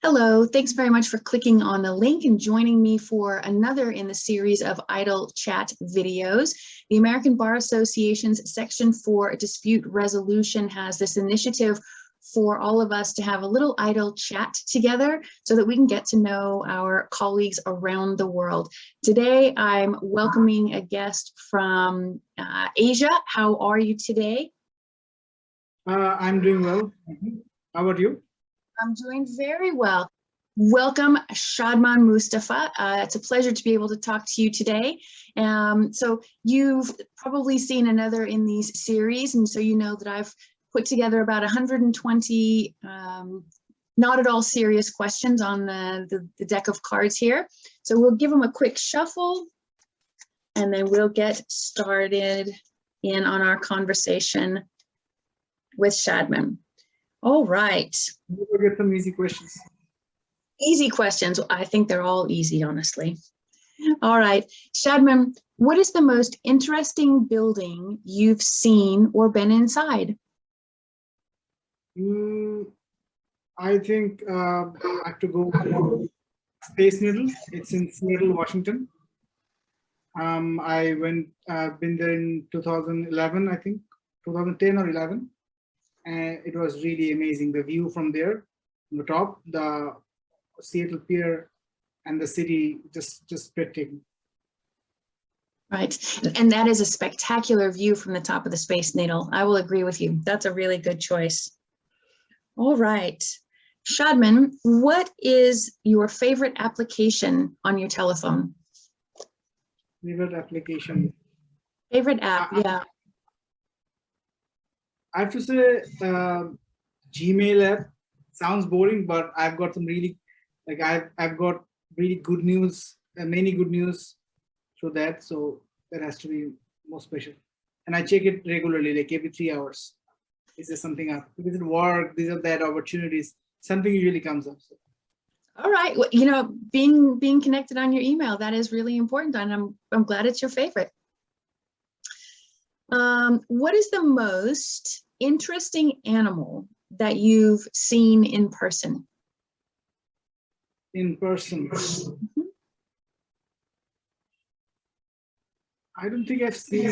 Hello, thanks very much for clicking on the link and joining me for another in the series of Idle Chat videos. The American Bar Association's Section 4 Dispute Resolution has this initiative for all of us to have a little idle chat together so that we can get to know our colleagues around the world. Today, I'm welcoming a guest from Asia. How are you today? I'm doing well. How about you? I'm doing very well. Welcome, Shadman Mostafa. It's a pleasure to be able to talk to you today. So you've probably seen another in these series, and so you know that I've put together about 120 not at all serious questions on the deck of cards here. So we'll give them a quick shuffle, and then we'll get started in on our conversation with Shadman. All right. We'll get some easy questions. Easy questions. I think they're all easy, honestly. All right. Shadman, what is the most interesting building you've seen or been inside? I think I have to go with Space Needle. It's in Seattle, Washington. I been there in 2011, I think, 2010 or 11. And it was really amazing. The view from there, on the top, the Seattle Pier and the city, just breathtaking. Right, and that is a spectacular view from the top of the Space Needle. I will agree with you. That's a really good choice. All right, Shadman, what is your favorite application on your telephone? Favorite application? Favorite app, yeah. I have to say Gmail app. Sounds boring, but I've got some really, like I've got really good news, many good news through that. So that has to be more special. And I check it regularly, like every 3 hours. Is there something up? Because at work, these are that opportunities. Something usually comes up. So. All right. Well, you know, being connected on your email, that is really important, and I'm glad it's your favorite. What is the most interesting animal that you've seen in person? In person? Mm-hmm. I don't think I've seen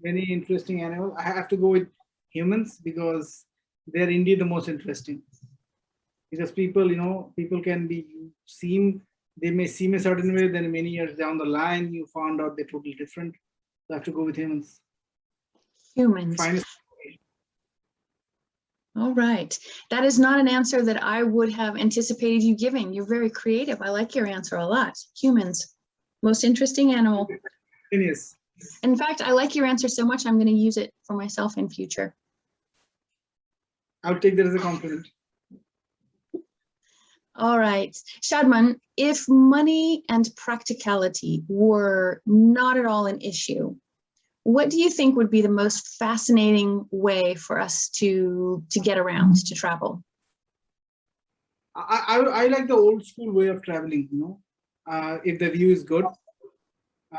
many interesting animals. I have to go with humans because they're indeed the most interesting. Because people, you know, people can they may seem a certain way, then many years down the line, you found out they're totally different. So I have to go with humans. Humans. All right. That is not an answer that I would have anticipated you giving. You're very creative. I like your answer a lot. Humans. Most interesting animal. It is. In fact, I like your answer so much, I'm going to use it for myself in future. I'll take that as a compliment. All right. Shadman, if money and practicality were not at all an issue, what do you think would be the most fascinating way for us to get around, to travel? I like the old school way of traveling, you know. If the view is good,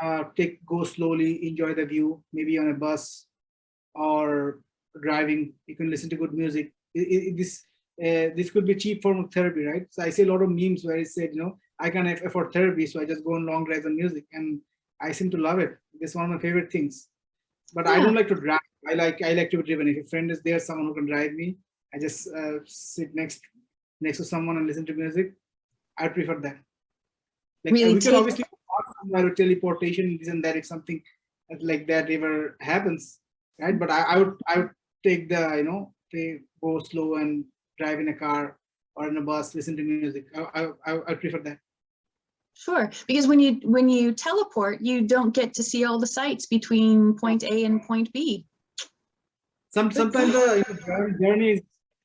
go slowly, enjoy the view, maybe on a bus or driving. You can listen to good music. This could be a cheap form of therapy, right? So I see a lot of memes where it said, you know, I can't afford therapy, so I just go on long drives on music, and I seem to love it. It's one of my favorite things. But yeah. I don't like to drive. I like to be driven. If a friend is there, someone who can drive me, I just sit next to someone and listen to music. I prefer that. Like really we can obviously talk about teleportation, this and that, if something like that ever happens, right? But I would take the, you know, go slow and drive in a car or in a bus, listen to music. I prefer that. Sure, because when you teleport, you don't get to see all the sights between point A and point B. Sometimes the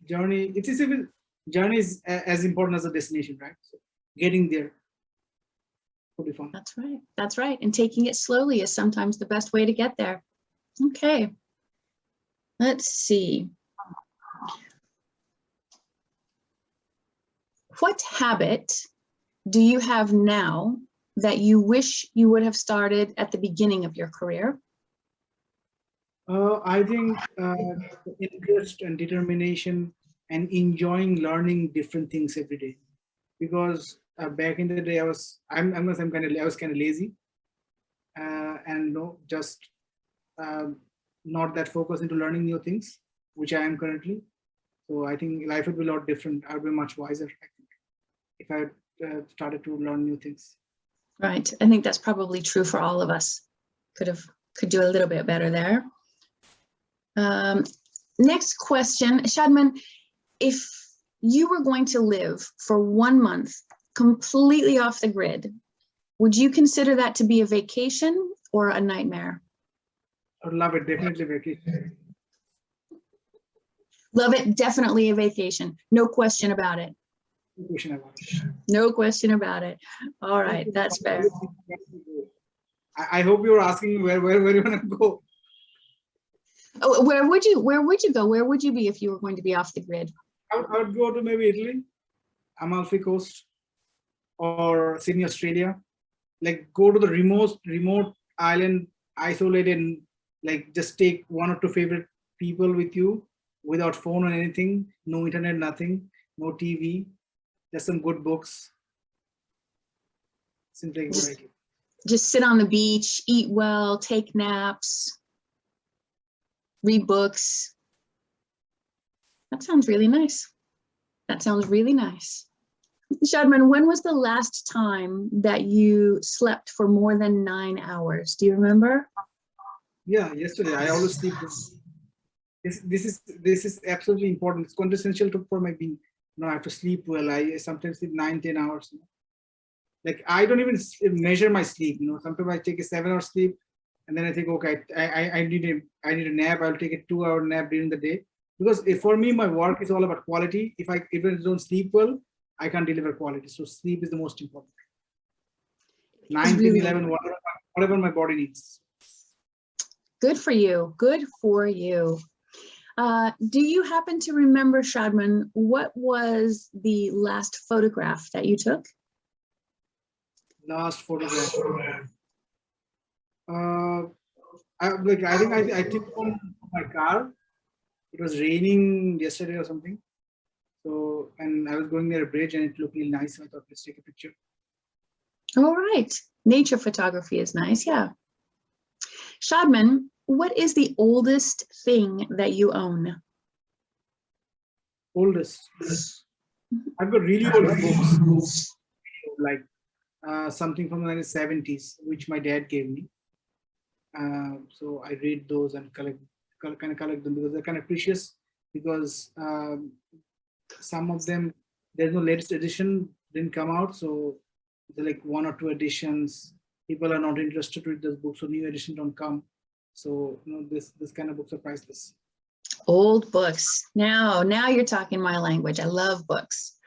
journey is as important as the destination, right? So getting there would be fun. That's right. That's right. And taking it slowly is sometimes the best way to get there. Okay. Let's see. What habit do you have now that you wish you would have started at the beginning of your career? I think interest and determination and enjoying learning different things every day. Because back in the day, I was kind of lazy, and no, just not that focused into learning new things, which I am currently. So I think life would be a lot different. I would be much wiser, I think, if I started to learn new things. Right. I think that's probably true for all of us. Could do a little bit better there. Next question, Shadman, if you were going to live for 1 month completely off the grid, would you consider that to be a vacation or a nightmare? I would love it, definitely vacation. Love it, definitely a vacation. No question about it. No question about it. No question about it. All right, that's fair. I hope you're asking where you want to go. Oh, where would you go? Where would you be if you were going to be off the grid? I would go to maybe Italy, Amalfi Coast, or Sydney, Australia. Like go to the remote island, isolated, like just take 1 or 2 favorite people with you, without phone or anything, no internet, nothing, no TV, just some good books. Seems like a good idea. Just sit on the beach, eat well, take naps, read books. That sounds really nice. That sounds really nice. Shadman, when was the last time that you slept for more than 9 hours? Do you remember? Yeah, yesterday. I always sleep. This is absolutely important. It's quintessential for my being. No, I have to sleep well. I sometimes sleep 9-10 hours. Like I don't even measure my sleep. Sometimes I take a 7-hour sleep, and then I think, okay, I need a nap. I'll take a 2-hour nap during the day, because for me, my work is all about quality. If I don't sleep well, I can't deliver quality. So sleep is the most important. 9, 10, 11, whatever my body needs. Good for you. Good for you. Do you happen to remember, Shadman, what was the last photograph that you took? Last photograph. I think I took one of my car. It was raining yesterday or something. So, and I was going near a bridge and it looked really nice. So I thought, let's take a picture. All right. Nature photography is nice. Yeah. Shadman, what is the oldest thing that you own? Oldest. I've got really old books, like something from the 1970s, which my dad gave me. So I read those and collect them because they're kind of precious. Because some of them, there's no latest edition, didn't come out, so they're like 1 or 2 editions. People are not interested with those books, so new editions don't come. So this kind of books are priceless. Old books. Now you're talking my language. I love books.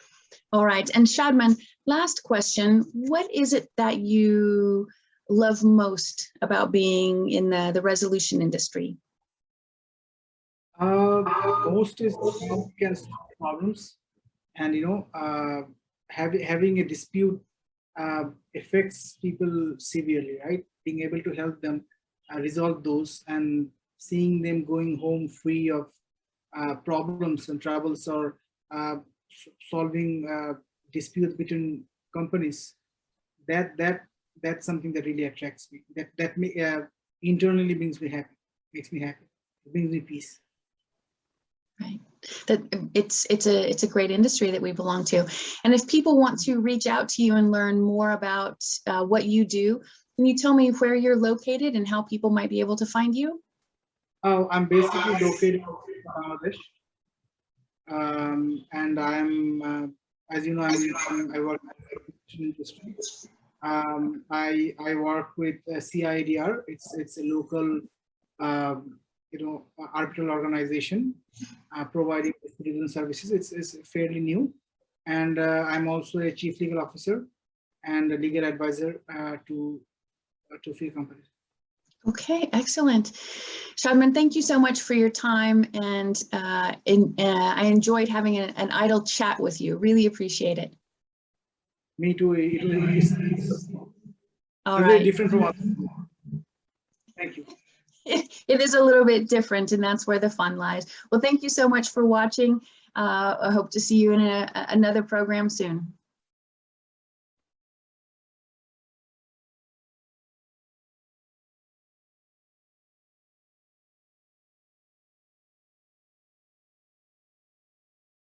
All right, and Shadman, last question. What is it that you love most about being in the resolution industry? Most is problems, and having a dispute affects people severely, right? Being able to help them resolve those and seeing them going home free of problems and troubles, or solving disputes between companies. That's something that really attracts me. That internally makes me happy. It brings me peace. Right. That it's a great industry that we belong to. And if people want to reach out to you and learn more about what you do, can you tell me where you're located and how people might be able to find you? Oh, I'm basically located in Bangladesh, and I'm, as you know, I work in the industry. I work with MCIArb. It's a local, arbitral organization providing citizen services. It's fairly new, and I'm also a chief legal officer and a legal advisor to a few companies. Okay, excellent. Shadman, thank you so much for your time, and I enjoyed having an idle chat with you. Really appreciate it. Me too. It's All right. very different from others. Thank you. It is a little bit different, and that's where the fun lies. Well, thank you so much for watching. I hope to see you in another program soon.